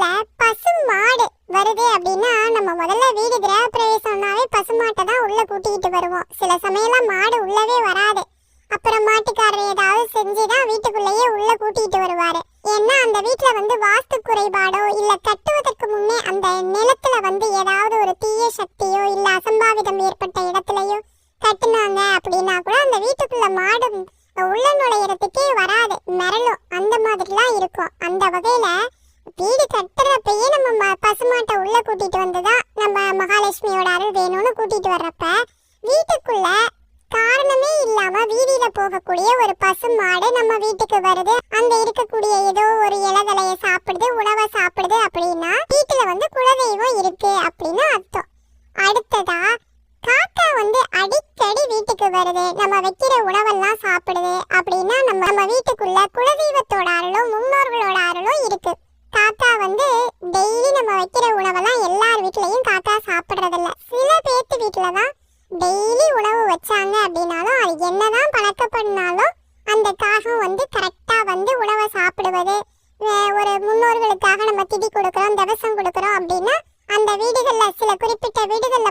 வீட்டுக்குள்ள பசு மாடு வருது அப்படின்னா நம்ம முதல்ல வீடு கிரக பிரவேசம்னாவே பசுமாட்டை தான் உள்ள கூட்டிக்கிட்டு வருவோம். சில சமயம்லாம் மாடு உள்ளவே வராது. அப்புறம் மாட்டுக்காரர் ஏதாவது செஞ்சுதான் வீட்டுக்குள்ளேயே உள்ள கூட்டிகிட்டு வருவாரு. ஏன்னா அந்த வீட்டுல வாஸ்து குறைபாடோ இல்ல கட்டுவதற்கு முன்னே அந்த நிலத்துல ஏதாவது ஒரு தீய சக்தியோ இல்ல அசம்பாவிதம் ஏற்பட்ட இடத்துலயோ கட்டுனாங்க அப்படின்னா கூட அந்த வீட்டுக்குள்ள மாடு உள்ள நுழையறதுக்கே வராது, மிரளும். அந்த மாதிரிலாம் இருக்கும். அந்த வகையில வீடு கட்டுறப்பயே நம்ம பசுமாட்டை உள்ள கூட்டிட்டு வந்துதான் நம்ம மகாலட்சுமியோட அருள் வேணும்னு கூட்டிட்டு வர்றப்ப வீட்டுக்குள்ள காரணமே இல்லாம வீதியில போகக்கூடிய ஒரு பசு மாடு நம்ம வீட்டுக்கு வருது. அங்க இருக்கக்கூடிய ஏதோ ஒரு இலதலைய சாப்பிடுது, உணவை சாப்பிடுது அப்படின்னா வீட்டுல குலதெய்வம் இருக்கு அப்படின்னு அர்த்தம். அடுத்ததா காக்கா அடிக்கடி வீட்டுக்கு வருது, நம்ம வைக்கிற உணவெல்லாம் சாப்பிடுது அப்படின்னா நம்ம வீட்டுக்குள்ள குலதெய்வத்தோட அருளும் முன்னோர்களோட அருளும் இருக்கு. காக்கா டெய்லி நம்ம வைக்கிற உணவெல்லாம் எல்லார் வீட்லயும் காக்கா சாப்பிடுறதில்ல. சில பேர்த்து வீட்டுலதான் டெய்லி உணவு வச்சாங்க அப்படின்னாலும் அது என்னதான் பழக்கப்படினாலும் அந்த காகம் கரெக்டா உணவை சாப்பிடுவது. ஒரு முன்னோர்களுக்காக நம்ம திதி கொடுக்குறோம், தவசம் கொடுக்குறோம் அப்படின்னா அந்த வீடுகள்ல சில குறிப்பிட்ட வீடுகள்ல